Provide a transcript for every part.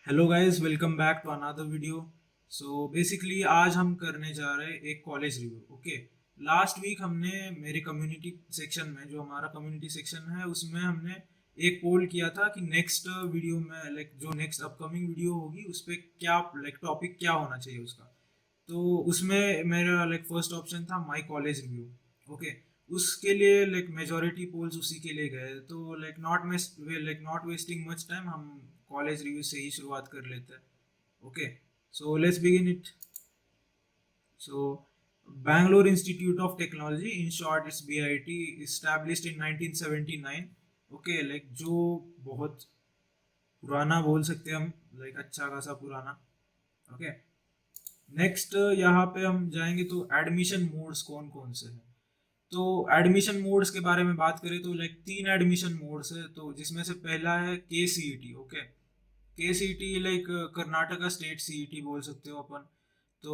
Hello guys, welcome back to another video. So basically आज हम करने जा रहे हैं एक college review. Okay, last week हमने मेरे कम्युनिटी सेक्शन में, जो हमारा कम्युनिटी सेक्शन है, उसमें हमने एक पोल किया था कि नेक्स्ट वीडियो में जो नेक्स्ट अपकमिंग वीडियो होगी उस पर क्या टॉपिक क्या होना चाहिए उसका। तो उसमें मेरा फर्स्ट ऑप्शन था माय कॉलेज रिव्यू। ओके, उसके लिए मेजोरिटी पोल्स उसी के लिए गए, तो नॉट वेस्टिंग मच टाइम, हम कॉलेज रिव्यू से ही शुरुआत कर लेते हैं। Okay, so let's begin it. So Bangalore institute of technology, in short it's BIT, established in 1979। Okay, जो बहुत पुराना बोल सकते हैं हम, अच्छा खासा पुराना। ओके, नेक्स्ट यहाँ पे हम जाएंगे तो एडमिशन मोड्स कौन कौन से हैं। तो एडमिशन मोड्स के बारे में बात करें तो तीन एडमिशन मोड्स है, तो जिसमें से पहला है KCET। Okay, KCET Karnataka state CET बोल सकते हो अपन। तो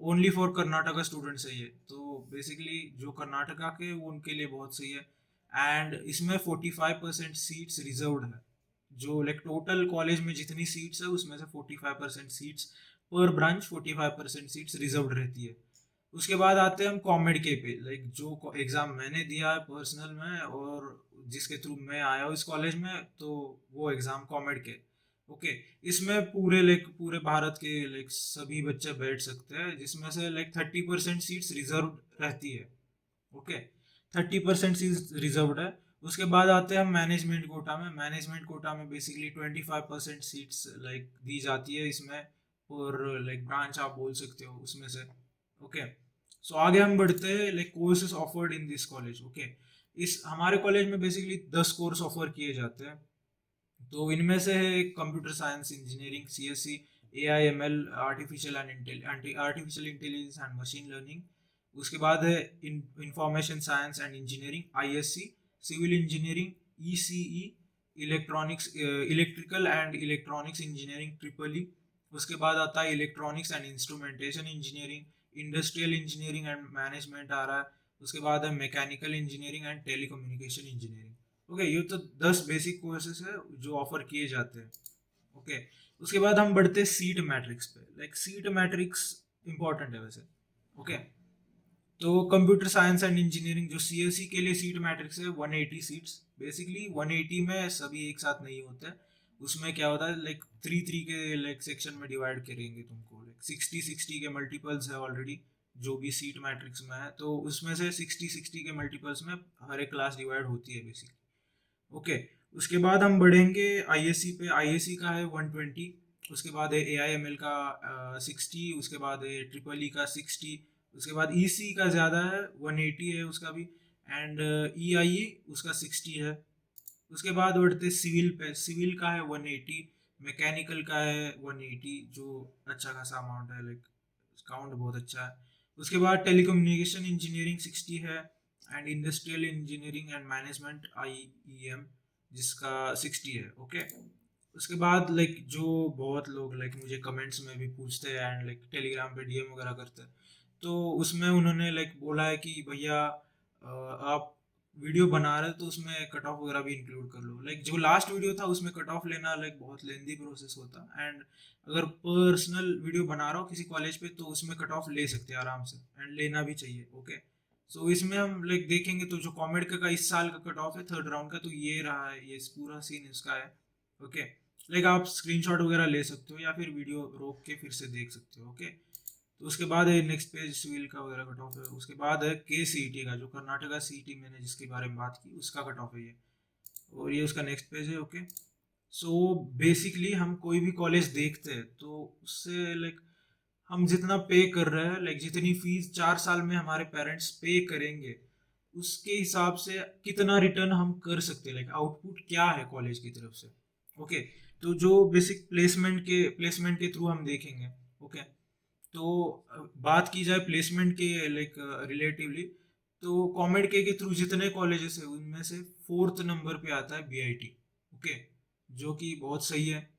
ओनली फॉर कर्नाटका स्टूडेंट्स है ये, तो बेसिकली जो कर्नाटका के वो उनके लिए बहुत सही है। एंड इसमें 45% सीट्स रिजर्व्ड है। जो टोटल कॉलेज में जितनी सीट्स है उसमें से 45% सीट्स पर ब्रांच, 45% सीट्स रिजर्व्ड रहती है। उसके बाद आते हैं हम कॉमेड के पे, जो एग्ज़ाम मैंने दिया है पर्सनल में और जिसके थ्रू मैं आया हूँ इस कॉलेज में, तो वो एग्ज़ाम कॉमेड के। ओके, इसमें पूरे भारत के सभी बच्चे बैठ सकते हैं, जिसमें से 30% सीट्स रिजर्व रहती है। ओके, 30% सीट्स रिजर्व्ड है। उसके बाद आते हैं हम मैनेजमेंट कोटा में। मैनेजमेंट कोटा में बेसिकली 25% सीट्स दी जाती है इसमें, और ब्रांच आप बोल सकते हो उसमें से। ओके, सो आगे हम बढ़ते हैं courses offered in this college. Okay, इस हमारे कॉलेज में बेसिकली 10 कोर्स ऑफर किए जाते हैं। तो इनमें से है computer science engineering, CSC, AI/ML, artificial intelligence and machine learning. उसके बाद है information science and engineering, ISC, civil engineering, ECE, electrical and electronics engineering, triple E। उसके बाद आता है electronics and instrumentation engineering, industrial engineering and management आ रहा है। उसके बाद है mechanical engineering and telecommunication engineering. Okay, ये तो 10 बेसिक कोर्सेज है जो ऑफर किए जाते हैं। ओके, उसके बाद हम बढ़ते हैं सीट मैट्रिक्स पे। सीट मैट्रिक्स इंपॉर्टेंट है वैसे। ओके, तो कंप्यूटर साइंस एंड इंजीनियरिंग जो CSE के लिए सीट मैट्रिक्स है 180 सीट्स। बेसिकली 180 में सभी एक साथ नहीं होते, उसमें क्या होता है थ्री थ्री के सेक्शन में डिवाइड करेंगे तुमको। 60-60 के मल्टीपल्स है ऑलरेडी जो भी सीट मैट्रिक्स में है, तो उसमें से 60-60 के मल्टीपल्स में हर एक क्लास डिवाइड होती है बेसिकली। ओके, उसके बाद हम बढ़ेंगे ISC पे। ISC का है 120। उसके बाद है AI/ML का 60। उसके बाद है ट्रिपल E का 60। उसके बाद EC का ज़्यादा है, 180 है उसका भी। एंड EIE उसका 60 है। उसके बाद बढ़ते सिविल पे। सिविल का है 180, मैकेनिकल का है 180, जो अच्छा खासा अमाउंट है, काउंट बहुत अच्छा है। उसके बाद टेलीकम्युनिकेशन इंजीनियरिंग 60 है, and industrial engineering and management IEM जिसका 60 है। ओके, उसके बाद जो बहुत लोग मुझे कमेंट्स में भी पूछते हैं एंड टेलीग्राम पे DM वगैरह करते हैं, तो उसमें उन्होंने बोला है कि भैया आप वीडियो बना रहे हो तो उसमें कट ऑफ वगैरह भी इंक्लूड कर लो। जो लास्ट वीडियो था उसमें कट ऑफ लेना बहुत लेंदी प्रोसेस होता, एंड अगर पर्सनल वीडियो बना रहा हो किसी कॉलेज पे तो उसमें कट ऑफ ले सकते हैं आराम से, एंड लेना भी चाहिए। ओके, सो इसमें हम देखेंगे तो जो कॉमेड का इस साल का कट ऑफ है थर्ड राउंड का, तो ये रहा है, ये पूरा सीन इसका है। ओके, आप स्क्रीनशॉट वगैरह ले सकते हो या फिर वीडियो रोक के फिर से देख सकते हो। ओके, तो उसके बाद है नेक्स्ट पेज सिविल का वगैरह कट ऑफ है। उसके बाद है KCET का, जो कर्नाटका CET मैंने जिसके बारे में बात की उसका कट ऑफ है ये, और ये उसका नेक्स्ट पेज है। ओके, सो बेसिकली हम कोई भी कॉलेज देखते हैं तो उससे हम जितना पे कर रहे हैं, जितनी फीस 4 साल में हमारे पेरेंट्स पे करेंगे, उसके हिसाब से कितना रिटर्न हम कर सकते हैं, आउटपुट क्या है कॉलेज की तरफ से। ओके, तो जो बेसिक प्लेसमेंट के थ्रू हम देखेंगे। ओके, तो बात की जाए प्लेसमेंट के रिलेटिवली, तो कॉमेड के थ्रू जितने कॉलेजेस है उनमें से 4th नंबर पे आता है BIT। ओके, जो कि बहुत सही है।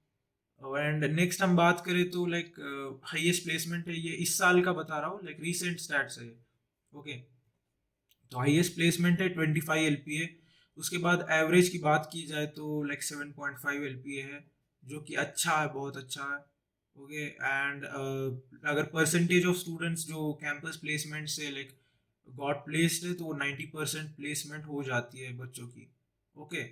एंड नेक्स्ट हम बात करें तो हाईएस्ट प्लेसमेंट है, ये इस साल का बता रहा हूँ, रीसेंट स्टैट्स है। ओके, तो हाईएस्ट प्लेसमेंट है 25 LPA। उसके बाद एवरेज की बात की जाए तो 7.5 LPA है। जो कि अच्छा है, बहुत अच्छा है। ओके, एंड अगर परसेंटेज ऑफ स्टूडेंट्स जो कैंपस प्लेसमेंट से लाइक गॉट प्लेस्ड है, तो वो 90% प्लेसमेंट हो जाती है बच्चों की। ओके,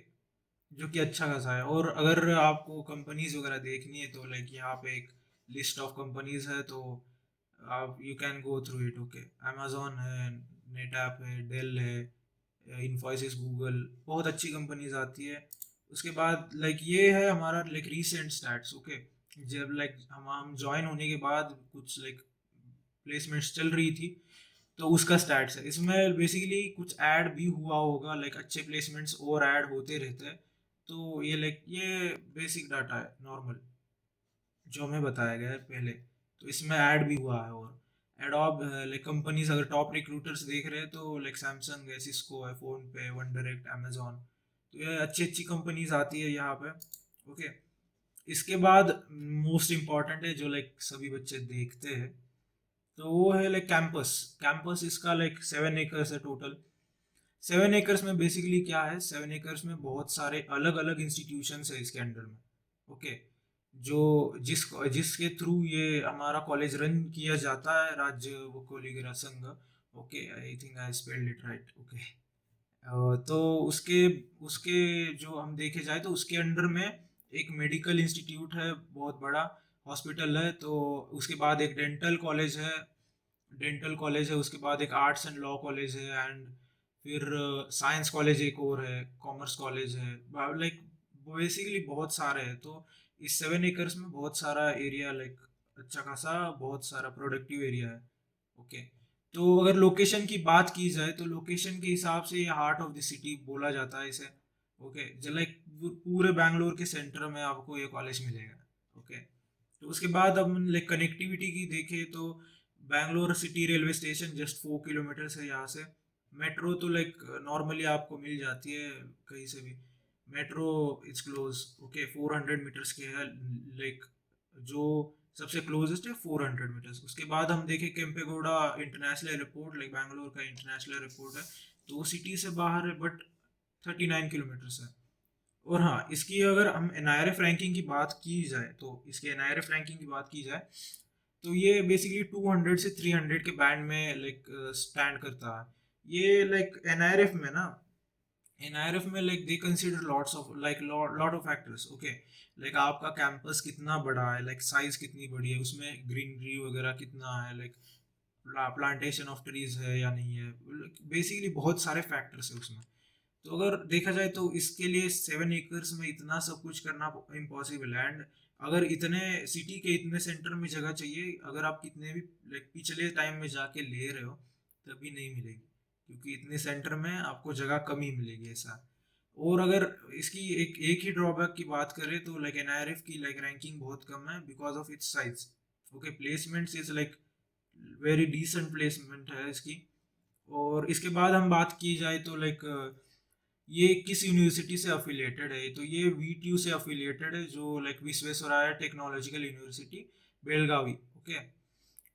जो कि अच्छा खासा है। और अगर आपको कंपनीज वगैरह देखनी है तो लाइक यहाँ पे एक लिस्ट ऑफ कंपनीज है, तो आप you can go through it. Okay, Amazon है, नेटऐप है, डेल है, इन्फोसिस, गूगल, बहुत अच्छी कंपनीज आती है। उसके बाद लाइक ये है हमारा लाइक रीसेंट स्टैट्स। ओके, जब लाइक हम ज्वाइन होने के बाद कुछ लाइक प्लेसमेंट्स चल रही थी, तो उसका स्टैट्स है। इसमें बेसिकली कुछ ऐड भी हुआ होगा, लाइक अच्छे प्लेसमेंट्स और ऐड होते रहते हैं। तो ये लाइक ये बेसिक डाटा है नॉर्मल जो हमें बताया गया है पहले। तो इसमें ऐड भी हुआ है। और एडोब लाइक कंपनीज अगर टॉप रिक्रूटर्स देख रहे हैं तो लाइक सैमसंग है, सिस्को है, फोन पे, वन डायरेक्ट, अमेजोन, तो ये अच्छी अच्छी कंपनीज आती है यहाँ पे। ओके, इसके बाद मोस्ट इम्पॉर्टेंट है जो लाइक सभी बच्चे देखते हैं, तो वो है लाइक कैंपस। कैंपस इसका लाइक 7 एकर्स है टोटल। 7 एकर्स में बेसिकली क्या है, 7 एकर्स में बहुत सारे अलग अलग इंस्टीट्यूशंस है इसके अंडर में। ओके, जो जिसके थ्रू ये हमारा कॉलेज रन किया जाता है, राज्य वोकोलिगरा संघ। Okay, I think I spelled it right. Okay, तो उसके उसके जो हम देखे जाए तो उसके अंडर में एक मेडिकल इंस्टीट्यूट है, बहुत बड़ा हॉस्पिटल है। तो उसके बाद एक डेंटल कॉलेज है, उसके बाद एक आर्ट्स एंड लॉ कॉलेज है, एंड फिर साइंस कॉलेज एक और है, कॉमर्स कॉलेज है। लाइक बेसिकली बहुत सारे हैं। तो इस 7 एकर्स में बहुत सारा एरिया, लाइक अच्छा खासा बहुत सारा प्रोडक्टिव एरिया है। ओके, तो अगर लोकेशन की बात की जाए तो लोकेशन के हिसाब से ये हार्ट ऑफ द सिटी बोला जाता है इसे। ओके, जो लाइक पूरे बैंगलोर के सेंटर में आपको ये कॉलेज मिलेगा। ओके, तो उसके बाद अब लाइक कनेक्टिविटी की देखें तो Bangalore city railway station just 4 kilometre है यहाँ से। मेट्रो तो लाइक नॉर्मली आपको मिल जाती है कहीं से भी। Metro it's close. Okay, 400 metres के है लाइक, जो सबसे क्लोजेस्ट है 400 मीटर्स। उसके बाद हम देखें Kempegowda international airport, like Bangalore का इंटरनेशनल एयरपोर्ट है, तो वो सिटी से बाहर है, बट 39 किलोमीटर्स है। और हाँ, इसकी अगर हम एनआईआरएफ रैंकिंग की बात की जाए, तो इसकी एनआईआरएफ रैंकिंग की बात की जाए तो ये बेसिकली 200 से 300 के बैंड में लाइक स्टैंड करता है। ये लाइक एनआईआरएफ में ना, एनआईआरएफ में like they consider lots of like lot of factors. Okay, like आपका कैंपस कितना बड़ा है, लाइक साइज कितनी बड़ी है, उसमें ग्रीनरी वगैरह कितना है, लाइक प्लांटेशन ऑफ ट्रीज है या नहीं है, बेसिकली बहुत सारे फैक्टर्स है उसमें। तो अगर देखा जाए तो इसके लिए 7 एकर्स में इतना सब कुछ करना इम्पॉसिबल है। एंड अगर इतने सिटी के इतने सेंटर में जगह चाहिए, अगर आप कितने भी लाइक पिछले टाइम में जाके ले रहे हो, तभी नहीं मिलेगी, क्योंकि इतने सेंटर में आपको जगह कम ही मिलेगी ऐसा। और अगर इसकी एक ही ड्रॉबैक की बात करें तो लाइक एनआईआरएफ की लाइक रैंकिंग बहुत कम है because of its size. Okay, placements is like very decent placement है इसकी। और इसके बाद हम बात की जाए तो लाइक ये किस यूनिवर्सिटी से अफिलिएटेड है, तो ये वीटीयू से अफिलिएटेड है, जो like Visvesvaraya technological university, Belagavi. Okay,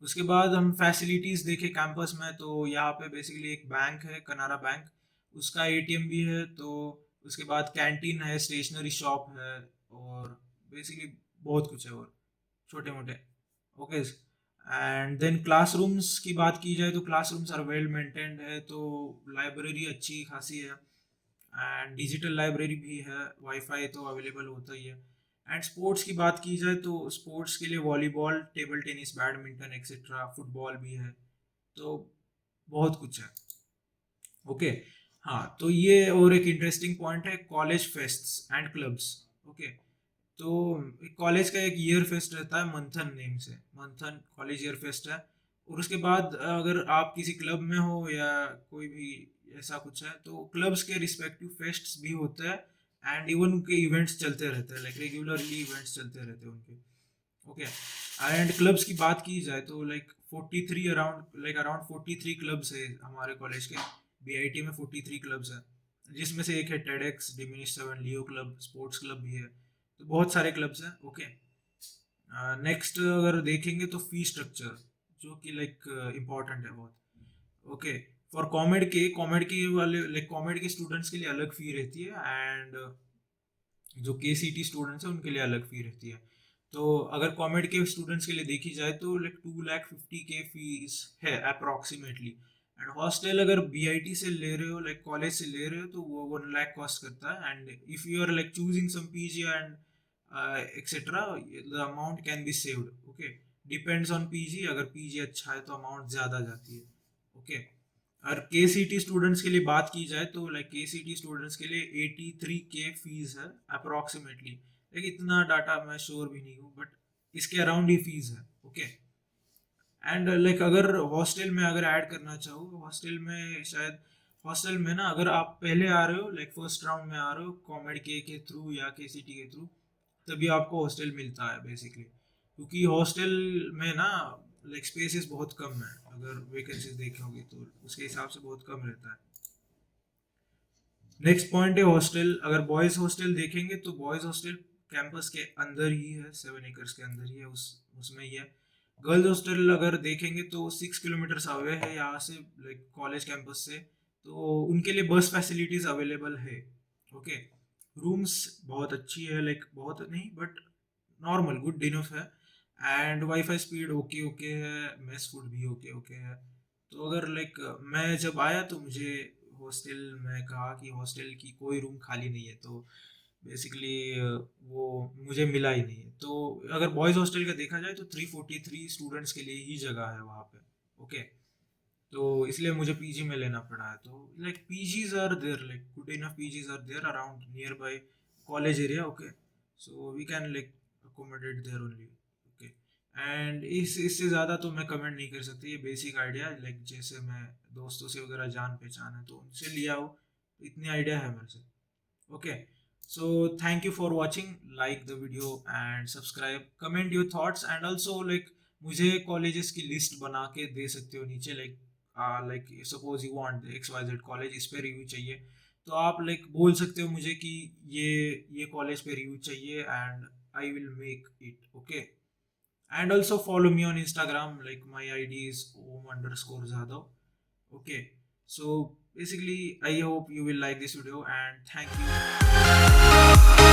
उसके बाद हम फैसिलिटीज देखें कैंपस में, तो यहाँ पे बेसिकली एक बैंक है, कनारा बैंक, उसका एटीएम भी है। तो उसके बाद कैंटीन है, स्टेशनरी शॉप है, और बेसिकली बहुत कुछ है और छोटे मोटे। ओके, एंड देन क्लासरूम्स की बात की जाए तो क्लासरूम्स आर वेल मेंटेन्ड है, तो लाइब्रेरी अच्छी खासी है, एंड डिजिटल लाइब्रेरी भी है, वाईफाई तो अवेलेबल होता ही है। एंड स्पोर्ट्स की बात की जाए तो स्पोर्ट्स के लिए volleyball, table tennis, badminton etcetera, football भी है, तो बहुत कुछ है। ओके, हाँ, तो ये और एक इंटरेस्टिंग पॉइंट है college fests and clubs. Okay, तो कॉलेज का एक ईयर फेस्ट रहता है मंथन नेम से, मंथन कॉलेज ईयर फेस्ट है। और उसके बाद अगर आप किसी क्लब में हो या कोई भी ऐसा कुछ है, तो क्लब्स के रिस्पेक्टिव फेस्ट्स भी होते हैं, एंड इवन उनके इवेंट्स चलते रहते हैं, लाइक रेगुलरली इवेंट्स चलते रहते हैं उनके। ओके, एंड क्लब्स की बात की जाए तो लाइक 43 अराउंड 43 क्लब्स है हमारे कॉलेज के। बीआईटी में 43 क्लब्स है, जिसमें से एक है टेडेक्स, डिमिनिश सेवन, लियो क्लब, स्पोर्ट्स क्लब भी है, तो बहुत सारे क्लब्स हैं। ओके, नेक्स्ट अगर देखेंगे तो फी स्ट्रक्चर, जो कि लाइक इम्पोर्टेंट है बहुत। ओके, फॉर कॉमेड के वाले लाइक कॉमेड के स्टूडेंट्स के लिए अलग फी रहती है, एंड जो KCT स्टूडेंट्स हैं उनके लिए अलग फ़ी रहती है। तो अगर कॉमेड के स्टूडेंट्स के लिए देखी जाए तो लाइक 2,50,000 फीस है अप्रॉक्सीमेटली। एंड हॉस्टल अगर BIT से ले रहे हो, लाइक कॉलेज से ले रहे हो, तो वो 1 लाख कॉस्ट करता है। And if you are like choosing some PG and etcetera, the amount can be saved. Okay, depends on PG। अगर PG अच्छा है तो अमाउंट ज़्यादा जाती है। ओके, और KCT स्टूडेंट्स के लिए बात की जाए तो लाइक KCT स्टूडेंट्स के लिए 83K फीस है अप्रोक्सीमेटली। लाइक इतना डाटा मैं श्योर भी नहीं हूँ, बट इसके अराउंड ही फीस है। ओके, एंड लाइक अगर हॉस्टल में अगर ऐड करना चाहो, हॉस्टल में शायद, हॉस्टल में ना अगर आप पहले आ रहे हो, लाइक फर्स्ट राउंड में आ रहे हो कॉमेड के थ्रू या KCT के थ्रू, तभी आपको हॉस्टल मिलता है बेसिकली। क्योंकि हॉस्टल में ना लाइक स्पेसेस बहुत कम है, अगर वैकेंसीज देखोगे तो उसके हिसाब से बहुत कम रहता है। नेक्स्ट पॉइंट है हॉस्टल। अगर बॉयज़ हॉस्टल देखेंगे तो बॉयज़ हॉस्टल कैंपस के अंदर ही है, 7 एकर्स के अंदर ही है, उसमें ही है। गर्ल्स हॉस्टल अगर देखेंगे तो 6 किलोमीटर्स अवे है यहाँ से, लाइक कॉलेज कैंपस से। तो उनके लिए बस फैसिलिटीज़ अवेलेबल है। ओके, रूम्स बहुत अच्छी है, लाइक बहुत नहीं बट नॉर्मल गुड इनफ है। And wifi speed okay okay है, मेस फूड भी ओके ओके है। तो अगर लाइक मैं जब आया तो मुझे हॉस्टल में कहा कि हॉस्टल की कोई रूम खाली नहीं है, तो बेसिकली वो मुझे मिला ही नहीं है। तो अगर बॉयज़ हॉस्टल का देखा जाए तो 343 स्टूडेंट्स के लिए ही जगह है वहाँ पे। ओके, तो इसलिए मुझे PG में लेना पड़ा है। तो like PGs are there, like good enough PGs are there around nearby college area. Okay, so we can like accommodate there only. Okay, and इससे ज़्यादा तो मैं कमेंट नहीं कर सकती, ये बेसिक आइडिया, लाइक जैसे मैं दोस्तों से वगैरह जान पहचान है तो उनसे लिया हो, तो इतनी आइडिया है मेरे से। Okay, so thank you for watching, like the video and subscribe, comment your thoughts and also like मुझे कॉलेजेस की लिस्ट बना के दे सकते हो नीचे, like suppose you want XYZ college, इस पे रिव्यू चाहिए, तो आप लाइक बोल सकते हो मुझे कि ये कॉलेज पे रिव्यू चाहिए and I will make it. Okay, and also follow me on Instagram, like my ID is om_Jadhav। okay, so basically I hope you will like this video and thank you।